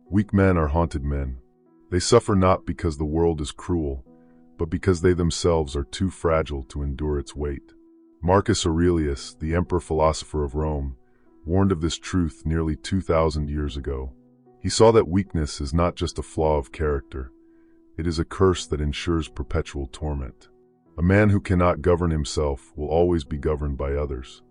Weak men are haunted men. They suffer not because the world is cruel, but because they themselves are too fragile to endure its weight. Marcus Aurelius, the emperor philosopher of Rome, warned of this truth nearly 2,000 years ago. He saw that weakness is not just a flaw of character. It is a curse that ensures perpetual torment. A man who cannot govern himself will always be governed by others.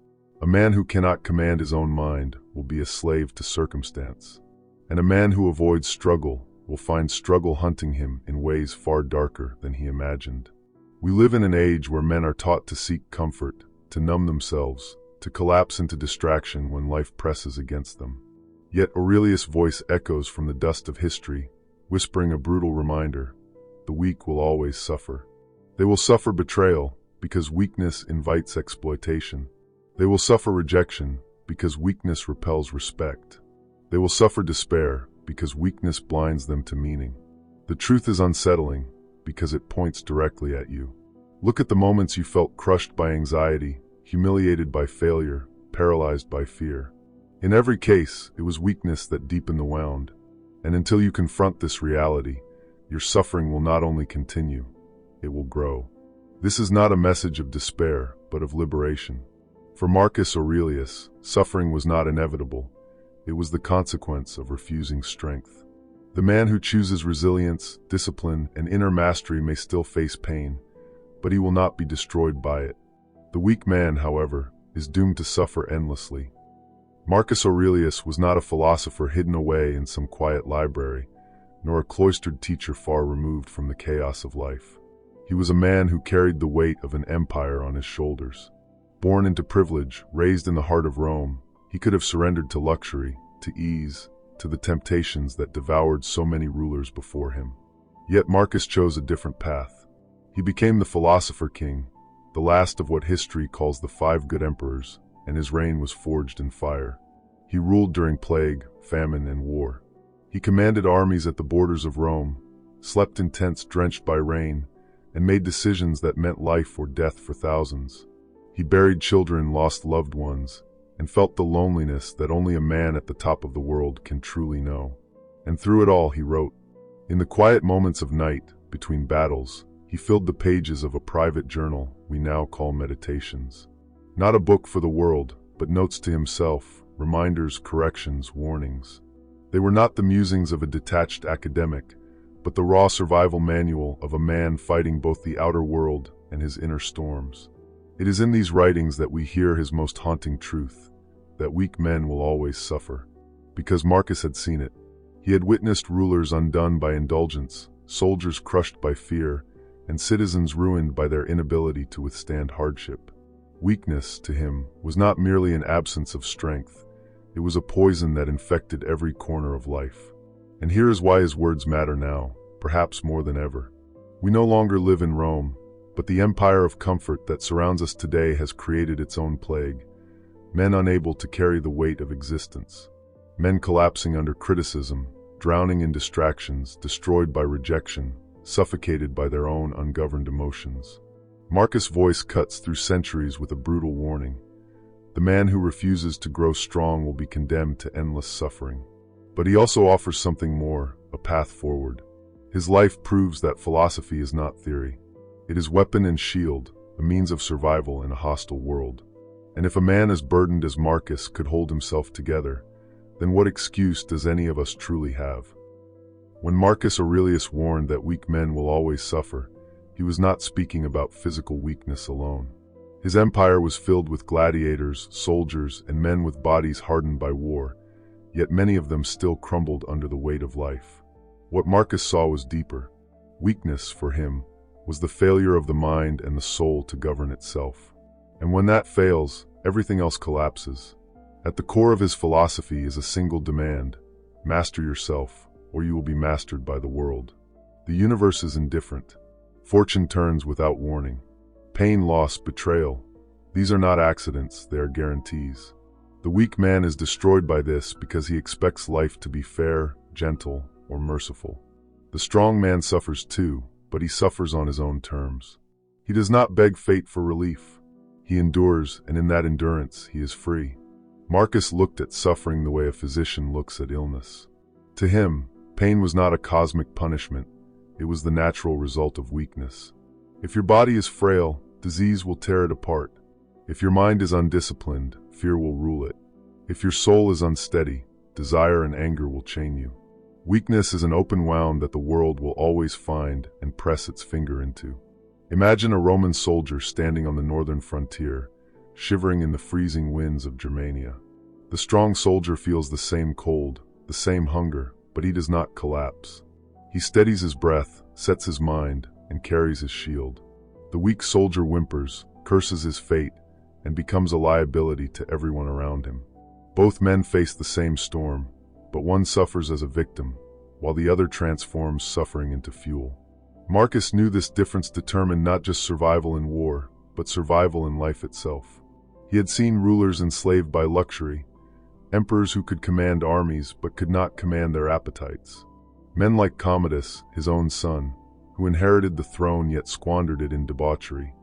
A man who cannot command his own mind will be a slave to circumstance. And a man who avoids struggle will find struggle hunting him in ways far darker than he imagined. We live in an age where men are taught to seek comfort, to numb themselves, to collapse into distraction when life presses against them. Yet Aurelius' voice echoes from the dust of history, whispering a brutal reminder: the weak will always suffer. They will suffer betrayal because weakness invites exploitation. They will suffer rejection because weakness repels respect. They will suffer despair because weakness blinds them to meaning. The truth is unsettling because it points directly at you. Look at the moments you felt crushed by anxiety, humiliated by failure, paralyzed by fear. In every case, it was weakness that deepened the wound. And until you confront this reality, your suffering will not only continue, it will grow. This is not a message of despair, but of liberation. For Marcus Aurelius, suffering was not inevitable. It was the consequence of refusing strength. The man who chooses resilience, discipline, and inner mastery may still face pain, but he will not be destroyed by it. The weak man, however, is doomed to suffer endlessly. Marcus Aurelius was not a philosopher hidden away in some quiet library, nor a cloistered teacher far removed from the chaos of life. He was a man who carried the weight of an empire on his shoulders. Born into privilege, raised in the heart of Rome, he could have surrendered to luxury, to ease, to the temptations that devoured so many rulers before him. Yet Marcus chose a different path. He became the philosopher king, the last of what history calls the 5 good emperors, and his reign was forged in fire. He ruled during plague, famine, and war. He commanded armies at the borders of Rome, slept in tents drenched by rain, and made decisions that meant life or death for thousands. He buried children, lost loved ones, and felt the loneliness that only a man at the top of the world can truly know. And through it all, he wrote. In the quiet moments of night, between battles, he filled the pages of a private journal we now call Meditations. Not a book for the world, but notes to himself, reminders, corrections, warnings. They were not the musings of a detached academic, but the raw survival manual of a man fighting both the outer world and his inner storms. It is in these writings that we hear his most haunting truth, that weak men will always suffer. Because Marcus had seen it. He had witnessed rulers undone by indulgence, soldiers crushed by fear, and citizens ruined by their inability to withstand hardship. Weakness, to him, was not merely an absence of strength. It was a poison that infected every corner of life. And here is why his words matter now, perhaps more than ever. We no longer live in Rome, but the empire of comfort that surrounds us today has created its own plague. Men unable to carry the weight of existence. Men collapsing under criticism, drowning in distractions, destroyed by rejection, suffocated by their own ungoverned emotions. Marcus' voice cuts through centuries with a brutal warning. The man who refuses to grow strong will be condemned to endless suffering. But he also offers something more, a path forward. His life proves that philosophy is not theory. It is weapon and shield, a means of survival in a hostile world. And if a man as burdened as Marcus could hold himself together, then what excuse does any of us truly have? When Marcus Aurelius warned that weak men will always suffer, he was not speaking about physical weakness alone. His empire was filled with gladiators, soldiers, and men with bodies hardened by war, yet many of them still crumbled under the weight of life. What Marcus saw was deeper. Weakness, for him, was the failure of the mind and the soul to govern itself. And when that fails, everything else collapses. At the core of his philosophy is a single demand: master yourself, or you will be mastered by the world. The universe is indifferent. Fortune turns without warning. Pain, loss, betrayal. These are not accidents, they are guarantees. The weak man is destroyed by this because he expects life to be fair, gentle, or merciful. The strong man suffers too, but he suffers on his own terms. He does not beg fate for relief. He endures, and in that endurance, he is free. Marcus looked at suffering the way a physician looks at illness. To him, pain was not a cosmic punishment, it was the natural result of weakness. If your body is frail, disease will tear it apart. If your mind is undisciplined, fear will rule it. If your soul is unsteady, desire and anger will chain you. Weakness is an open wound that the world will always find and press its finger into. Imagine a Roman soldier standing on the northern frontier, shivering in the freezing winds of Germania. The strong soldier feels the same cold, the same hunger, but he does not collapse. He steadies his breath, sets his mind, and carries his shield. The weak soldier whimpers, curses his fate, and becomes a liability to everyone around him. Both men face the same storm, but one suffers as a victim, while the other transforms suffering into fuel. Marcus knew this difference determined not just survival in war, but survival in life itself. He had seen rulers enslaved by luxury, emperors who could command armies but could not command their appetites. Men like Commodus, his own son, who inherited the throne yet squandered it in debauchery.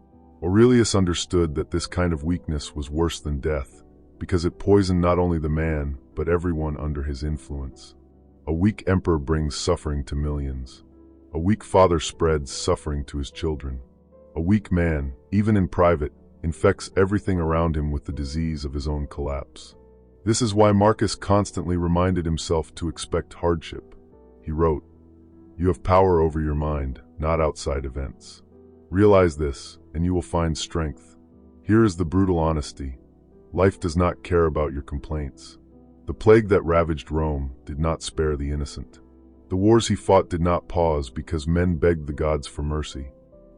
Aurelius understood that this kind of weakness was worse than death, because it poisoned not only the man, but everyone under his influence. A weak emperor brings suffering to millions. A weak father spreads suffering to his children. A weak man, even in private, infects everything around him with the disease of his own collapse. This is why Marcus constantly reminded himself to expect hardship. He wrote, "You have power over your mind, not outside events. Realize this, and you will find strength." Here is the brutal honesty. Life does not care about your complaints. The plague that ravaged Rome did not spare the innocent. The wars he fought did not pause because men begged the gods for mercy.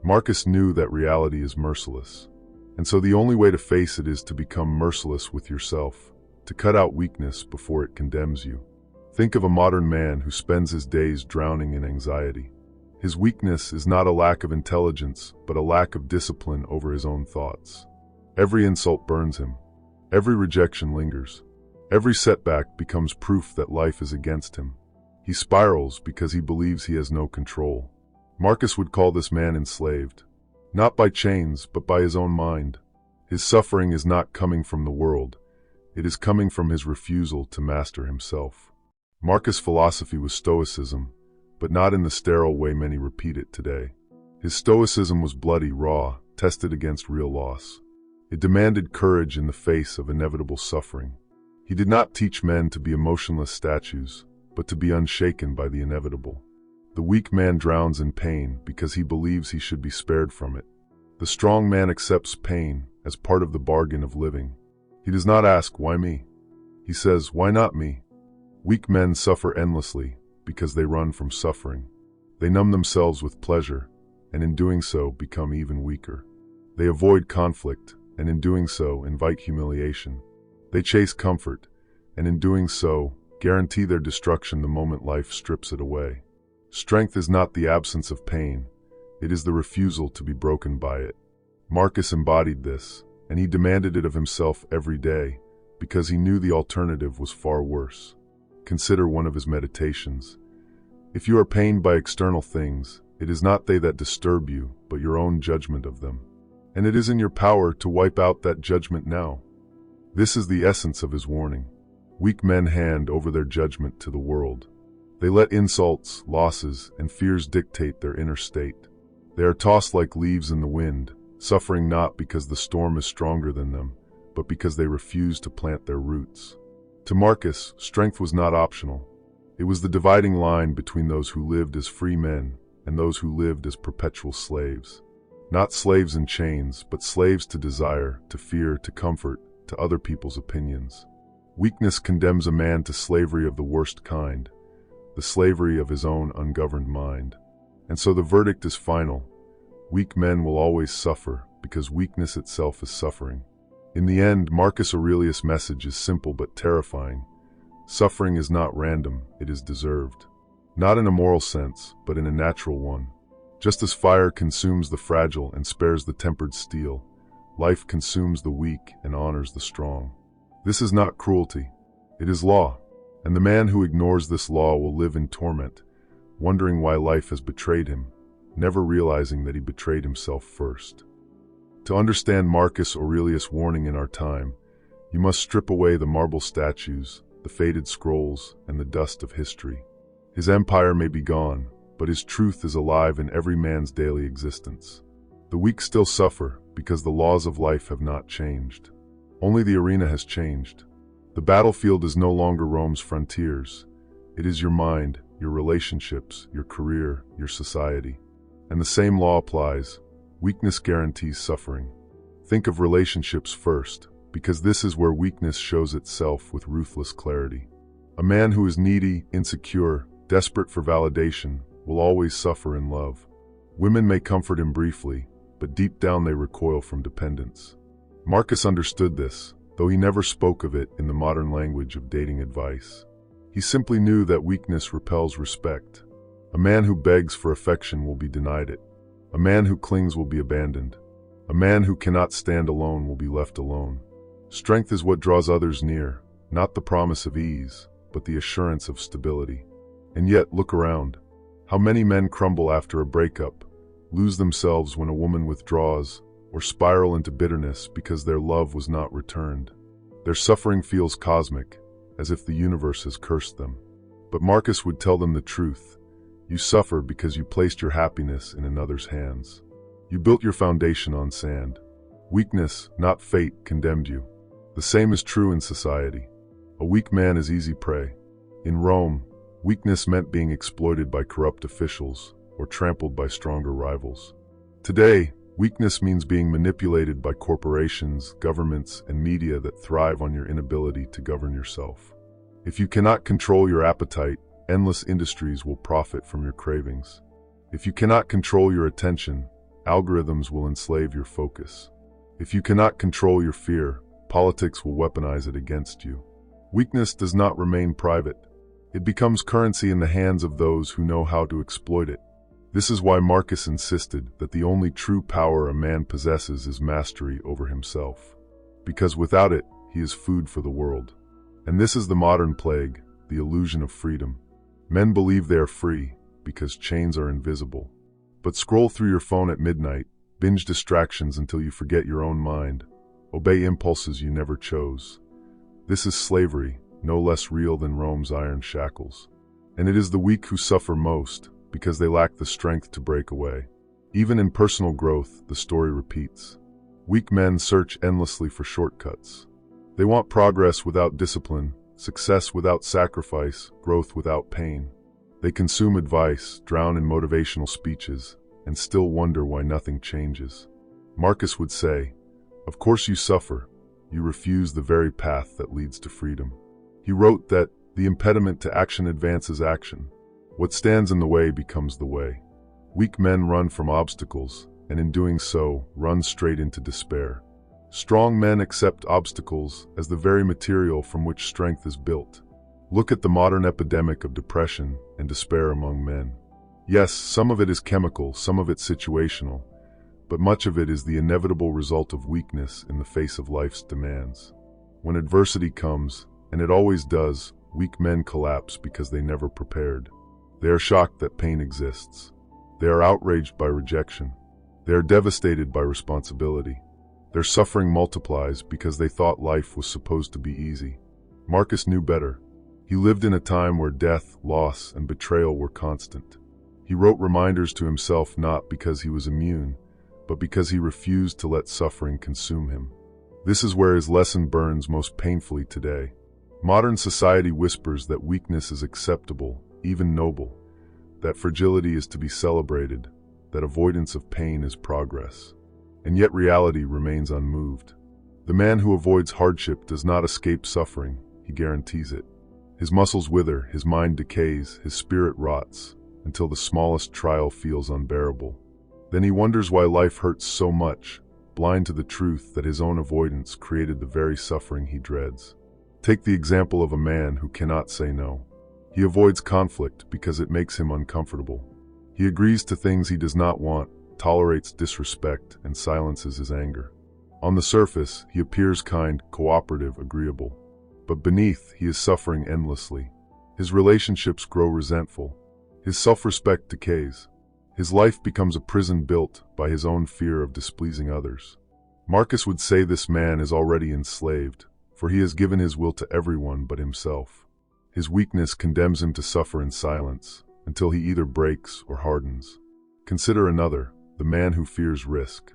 Marcus knew that reality is merciless. And so the only way to face it is to become merciless with yourself, to cut out weakness before it condemns you. Think of a modern man who spends his days drowning in anxiety. His weakness is not a lack of intelligence, but a lack of discipline over his own thoughts. Every insult burns him. Every rejection lingers. Every setback becomes proof that life is against him. He spirals because he believes he has no control. Marcus would call this man enslaved, not by chains, but by his own mind. His suffering is not coming from the world. It is coming from his refusal to master himself. Marcus' philosophy was Stoicism, but not in the sterile way many repeat it today. His Stoicism was bloody, raw, tested against real loss. It demanded courage in the face of inevitable suffering. He did not teach men to be emotionless statues, but to be unshaken by the inevitable. The weak man drowns in pain because he believes he should be spared from it. The strong man accepts pain as part of the bargain of living. He does not ask, "Why me?" He says, "Why not me?" Weak men suffer endlessly because they run from suffering. They numb themselves with pleasure, and in doing so become even weaker. They avoid conflict, and in doing so invite humiliation. They chase comfort, and in doing so guarantee their destruction the moment life strips it away. Strength is not the absence of pain, it is the refusal to be broken by it. Marcus embodied this, and he demanded it of himself every day, because he knew the alternative was far worse. Consider one of his meditations. If you are pained by external things, it is not they that disturb you, but your own judgment of them. And it is in your power to wipe out that judgment now. This is the essence of his warning. Weak men hand over their judgment to the world. They let insults, losses, and fears dictate their inner state. They are tossed like leaves in the wind, suffering not because the storm is stronger than them, but because they refuse to plant their roots. To Marcus, strength was not optional. It was the dividing line between those who lived as free men and those who lived as perpetual slaves. Not slaves in chains, but slaves to desire, to fear, to comfort, to other people's opinions. Weakness condemns a man to slavery of the worst kind, the slavery of his own ungoverned mind. And so the verdict is final. Weak men will always suffer because weakness itself is suffering. In the end, Marcus Aurelius' message is simple but terrifying. Suffering is not random, it is deserved. Not in a moral sense, but in a natural one. Just as fire consumes the fragile and spares the tempered steel, life consumes the weak and honors the strong. This is not cruelty, it is law. And the man who ignores this law will live in torment, wondering why life has betrayed him, never realizing that he betrayed himself first. To understand Marcus Aurelius' warning in our time, you must strip away the marble statues, the faded scrolls, and the dust of history. His empire may be gone, but his truth is alive in every man's daily existence. The weak still suffer because the laws of life have not changed. Only the arena has changed. The battlefield is no longer Rome's frontiers. It is your mind, your relationships, your career, your society. And the same law applies. Weakness guarantees suffering. Think of relationships first, because this is where weakness shows itself with ruthless clarity. A man who is needy, insecure, desperate for validation, will always suffer in love. Women may comfort him briefly, but deep down they recoil from dependence. Marcus understood this, though he never spoke of it in the modern language of dating advice. He simply knew that weakness repels respect. A man who begs for affection will be denied it. A man who clings will be abandoned. A man who cannot stand alone will be left alone. Strength is what draws others near, not the promise of ease, but the assurance of stability. And yet, look around. How many men crumble after a breakup, lose themselves when a woman withdraws, or spiral into bitterness because their love was not returned. Their suffering feels cosmic, as if the universe has cursed them. But Marcus would tell them the truth. You suffer because you placed your happiness in another's hands. You built your foundation on sand. Weakness, not fate, condemned you. The same is true in society. A weak man is easy prey. In Rome, weakness meant being exploited by corrupt officials or trampled by stronger rivals. Today, weakness means being manipulated by corporations, governments, and media that thrive on your inability to govern yourself. If you cannot control your appetite, endless industries will profit from your cravings. If you cannot control your attention, algorithms will enslave your focus. If you cannot control your fear, politics will weaponize it against you. Weakness does not remain private. It becomes currency in the hands of those who know how to exploit it. This is why Marcus insisted that the only true power a man possesses is mastery over himself. Because without it, he is food for the world. And this is the modern plague, the illusion of freedom. Men believe they are free because chains are invisible. But scroll through your phone at midnight, binge distractions until you forget your own mind, obey impulses you never chose. This is slavery, no less real than Rome's iron shackles. And it is the weak who suffer most, because they lack the strength to break away. Even in personal growth, the story repeats. Weak men search endlessly for shortcuts. They want progress without discipline, success without sacrifice, growth without pain. They consume advice, drown in motivational speeches, and still wonder why nothing changes. Marcus would say, "Of course you suffer. You refuse the very path that leads to freedom." He wrote that the impediment to action advances action. What stands in the way becomes the way. Weak men run from obstacles, and in doing so, run straight into despair. Strong men accept obstacles as the very material from which strength is built. Look at the modern epidemic of depression and despair among men. Yes, some of it is chemical, some of it situational, but much of it is the inevitable result of weakness in the face of life's demands. When adversity comes, and it always does, weak men collapse because they never prepared. They are shocked that pain exists. They are outraged by rejection. They are devastated by responsibility. Their suffering multiplies because they thought life was supposed to be easy. Marcus knew better. He lived in a time where death, loss, and betrayal were constant. He wrote reminders to himself not because he was immune, but because he refused to let suffering consume him. This is where his lesson burns most painfully today. Modern society whispers that weakness is acceptable, even noble, that fragility is to be celebrated, that avoidance of pain is progress. And yet reality remains unmoved. The man who avoids hardship does not escape suffering, he guarantees it. His muscles wither, his mind decays, his spirit rots, until the smallest trial feels unbearable. Then he wonders why life hurts so much, blind to the truth that his own avoidance created the very suffering he dreads. Take the example of a man who cannot say no. He avoids conflict because it makes him uncomfortable. He agrees to things he does not want, tolerates disrespect, and silences his anger. On the surface, he appears kind, cooperative, agreeable. But beneath, he is suffering endlessly. His relationships grow resentful. His self-respect decays. His life becomes a prison built by his own fear of displeasing others. Marcus would say this man is already enslaved, for he has given his will to everyone but himself. His weakness condemns him to suffer in silence, until he either breaks or hardens. Consider another, the man who fears risk.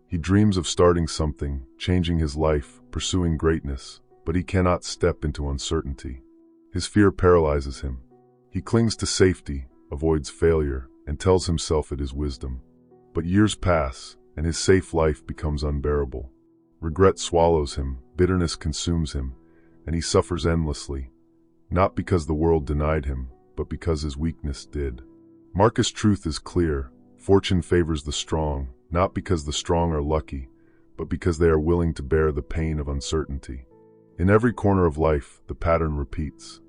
He dreams of starting something, changing his life, pursuing greatness, but he cannot step into uncertainty. His fear paralyzes him. He clings to safety, avoids failure, and tells himself it is wisdom. But years pass, and his safe life becomes unbearable. Regret swallows him, bitterness consumes him, and he suffers endlessly, not because the world denied him, but because his weakness did. Marcus' truth is clear. Fortune favors the strong, not because the strong are lucky, but because they are willing to bear the pain of uncertainty. In every corner of life, the pattern repeats.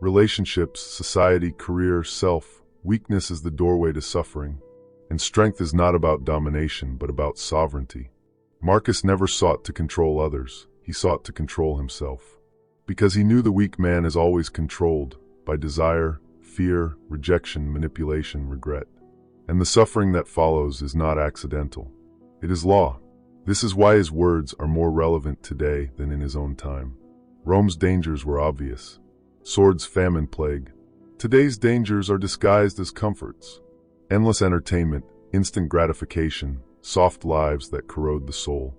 Relationships, society, career, self, weakness is the doorway to suffering. And strength is not about domination, but about sovereignty. Marcus never sought to control others, he sought to control himself. Because he knew the weak man is always controlled by desire, fear, rejection, manipulation, regret. And the suffering that follows is not accidental. It is law. This is why his words are more relevant today than in his own time. Rome's dangers were obvious. Swords, famine, plague. Today's dangers are disguised as comforts. Endless entertainment, instant gratification, soft lives that corrode the soul.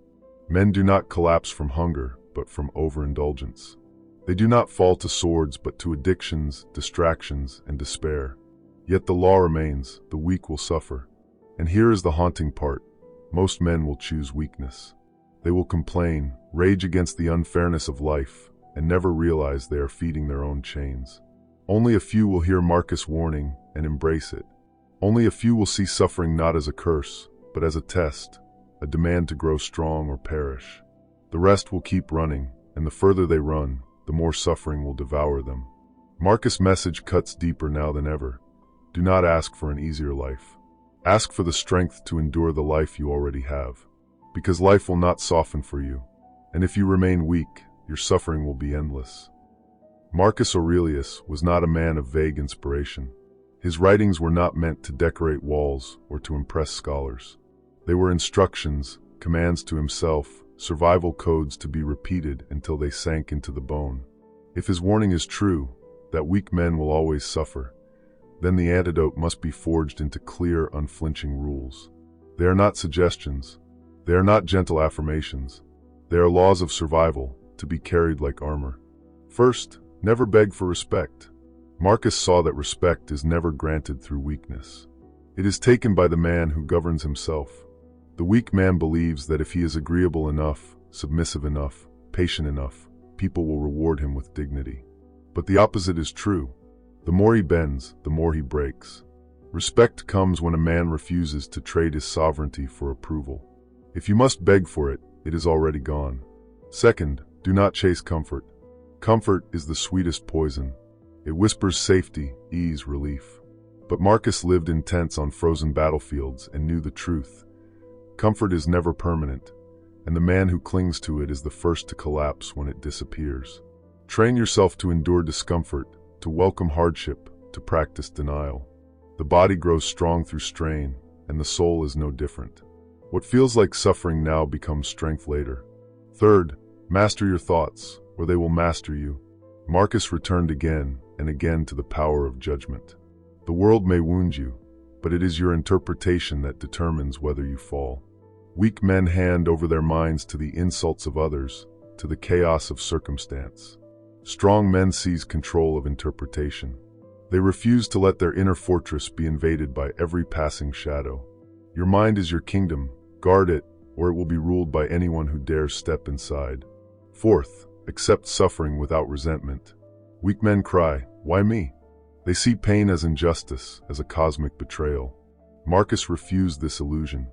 Men do not collapse from hunger, but from overindulgence. They do not fall to swords, but to addictions, distractions, and despair. Yet the law remains, the weak will suffer. And here is the haunting part. Most men will choose weakness. They will complain, rage against the unfairness of life, and never realize they are feeding their own chains. Only a few will hear Marcus' warning and embrace it. Only a few will see suffering not as a curse, but as a test, a demand to grow strong or perish. The rest will keep running, and the further they run, the more suffering will devour them. Marcus' message cuts deeper now than ever. Do not ask for an easier life. Ask for the strength to endure the life you already have. Because life will not soften for you, and if you remain weak, your suffering will be endless. Marcus Aurelius was not a man of vague inspiration. His writings were not meant to decorate walls or to impress scholars. They were instructions, commands to himself, survival codes to be repeated until they sank into the bone. If his warning is true, that weak men will always suffer, then the antidote must be forged into clear, unflinching rules. They are not suggestions. They are not gentle affirmations. They are laws of survival, to be carried like armor. First, never beg for respect. Marcus saw that respect is never granted through weakness. It is taken by the man who governs himself. The weak man believes that if he is agreeable enough, submissive enough, patient enough, people will reward him with dignity. But the opposite is true. The more he bends, the more he breaks. Respect comes when a man refuses to trade his sovereignty for approval. If you must beg for it, it is already gone. Second, do not chase comfort. Comfort is the sweetest poison. It whispers safety, ease, relief. But Marcus lived in tents on frozen battlefields and knew the truth. Comfort is never permanent, and the man who clings to it is the first to collapse when it disappears. Train yourself to endure discomfort, to welcome hardship, to practice denial. The body grows strong through strain, and the soul is no different. What feels like suffering now becomes strength later. Third, master your thoughts, or they will master you. Marcus returned again and again to the power of judgment. The world may wound you, but it is your interpretation that determines whether you fall. Weak men hand over their minds to the insults of others, to the chaos of circumstance. Strong men seize control of interpretation. They refuse to let their inner fortress be invaded by every passing shadow. Your mind is your kingdom. Guard it, or it will be ruled by anyone who dares step inside. Fourth, accept suffering without resentment. Weak men cry, "Why me?" They see pain as injustice, as a cosmic betrayal. Marcus refused this illusion.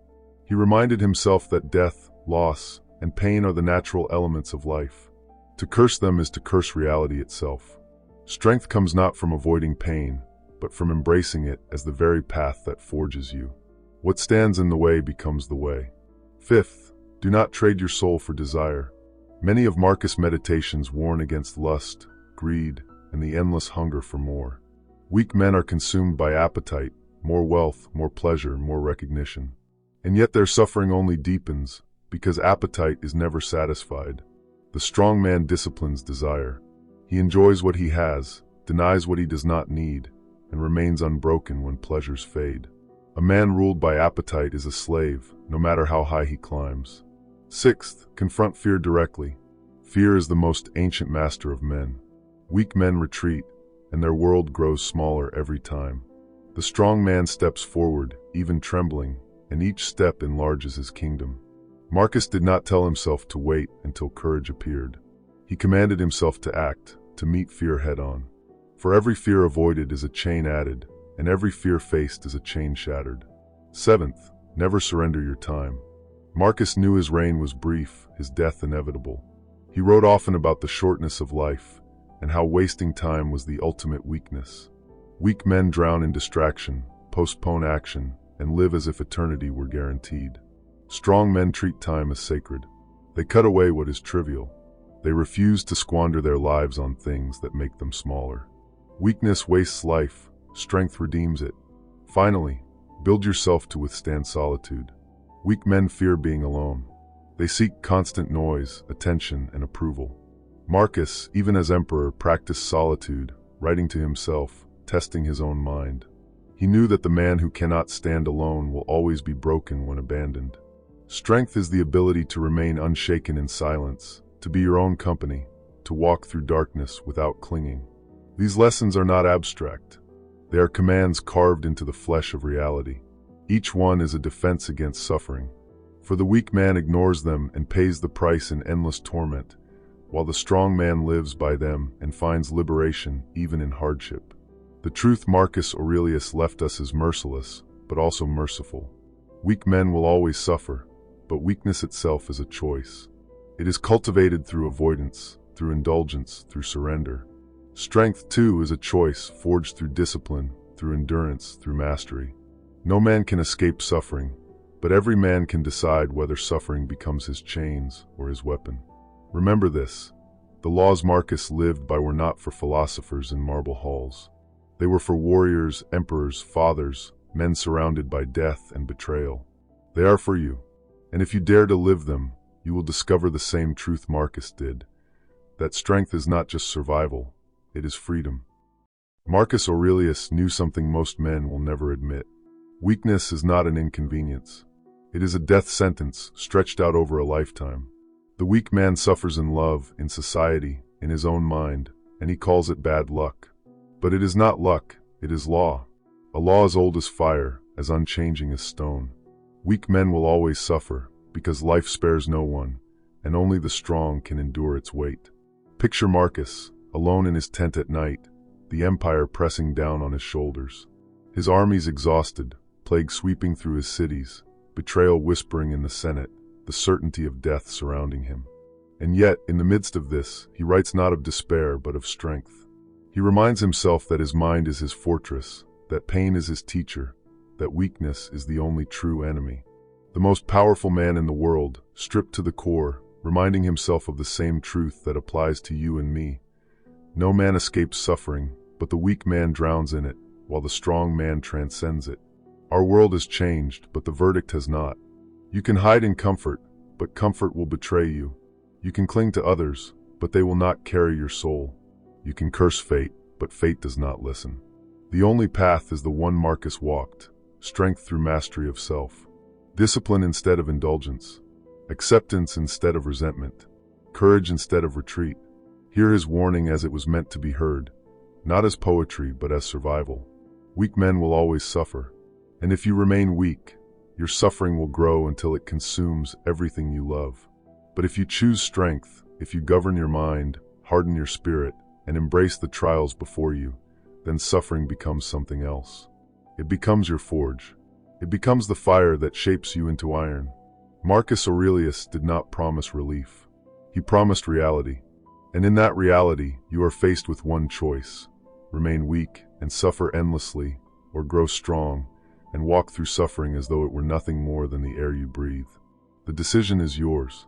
He reminded himself that death, loss, and pain are the natural elements of life. To curse them is to curse reality itself. Strength comes not from avoiding pain, but from embracing it as the very path that forges you. What stands in the way becomes the way. Fifth, do not trade your soul for desire. Many of Marcus' meditations warn against lust, greed, and the endless hunger for more. Weak men are consumed by appetite, more wealth, more pleasure, more recognition. And yet their suffering only deepens, because appetite is never satisfied. The strong man disciplines desire. He enjoys what he has, denies what he does not need, and remains unbroken when pleasures fade. A man ruled by appetite is a slave, no matter how high he climbs. Sixth, confront fear directly. Fear is the most ancient master of men. Weak men retreat, and their world grows smaller every time. The strong man steps forward, even trembling, and each step enlarges his kingdom. Marcus did not tell himself to wait until courage appeared. He commanded himself to act, to meet fear head-on. For every fear avoided is a chain added, and every fear faced is a chain shattered. Seventh, never surrender your time. Marcus knew his reign was brief, his death inevitable. He wrote often about the shortness of life, and how wasting time was the ultimate weakness. Weak men drown in distraction, postpone action, and live as if eternity were guaranteed. Strong men treat time as sacred. They cut away what is trivial. They refuse to squander their lives on things that make them smaller. Weakness wastes life, strength redeems it. Finally, build yourself to withstand solitude. Weak men fear being alone. They seek constant noise, attention, and approval. Marcus, even as emperor, practiced solitude, writing to himself, testing his own mind. He knew that the man who cannot stand alone will always be broken when abandoned. Strength is the ability to remain unshaken in silence, to be your own company, to walk through darkness without clinging. These lessons are not abstract. They are commands carved into the flesh of reality. Each one is a defense against suffering. For the weak man ignores them and pays the price in endless torment, while the strong man lives by them and finds liberation even in hardship. The truth Marcus Aurelius left us is merciless, but also merciful. Weak men will always suffer, but weakness itself is a choice. It is cultivated through avoidance, through indulgence, through surrender. Strength, too, is a choice forged through discipline, through endurance, through mastery. No man can escape suffering, but every man can decide whether suffering becomes his chains or his weapon. Remember this: the laws Marcus lived by were not for philosophers in marble halls. They were for warriors, emperors, fathers, men surrounded by death and betrayal. They are for you, and if you dare to live them, you will discover the same truth Marcus did, that strength is not just survival, it is freedom. Marcus Aurelius knew something most men will never admit. Weakness is not an inconvenience. It is a death sentence stretched out over a lifetime. The weak man suffers in love, in society, in his own mind, and he calls it bad luck. But it is not luck, it is law. A law as old as fire, as unchanging as stone. Weak men will always suffer, because life spares no one, and only the strong can endure its weight. Picture Marcus, alone in his tent at night, the empire pressing down on his shoulders. His armies exhausted, plague sweeping through his cities, betrayal whispering in the Senate, the certainty of death surrounding him. And yet, in the midst of this, he writes not of despair but of strength. He reminds himself that his mind is his fortress, that pain is his teacher, that weakness is the only true enemy. The most powerful man in the world, stripped to the core, reminding himself of the same truth that applies to you and me. No man escapes suffering, but the weak man drowns in it, while the strong man transcends it. Our world has changed, but the verdict has not. You can hide in comfort, but comfort will betray you. You can cling to others, but they will not carry your soul. You can curse fate, but fate does not listen. The only path is the one Marcus walked, strength through mastery of self. Discipline instead of indulgence. Acceptance instead of resentment. Courage instead of retreat. Hear his warning as it was meant to be heard, not as poetry but as survival. Weak men will always suffer, and if you remain weak, your suffering will grow until it consumes everything you love. But if you choose strength, if you govern your mind, harden your spirit, and embrace the trials before you, then suffering becomes something else. It becomes your forge. It becomes the fire that shapes you into iron. Marcus Aurelius did not promise relief. He promised reality. And in that reality, you are faced with one choice: remain weak and suffer endlessly, or grow strong and walk through suffering as though it were nothing more than the air you breathe. The decision is yours.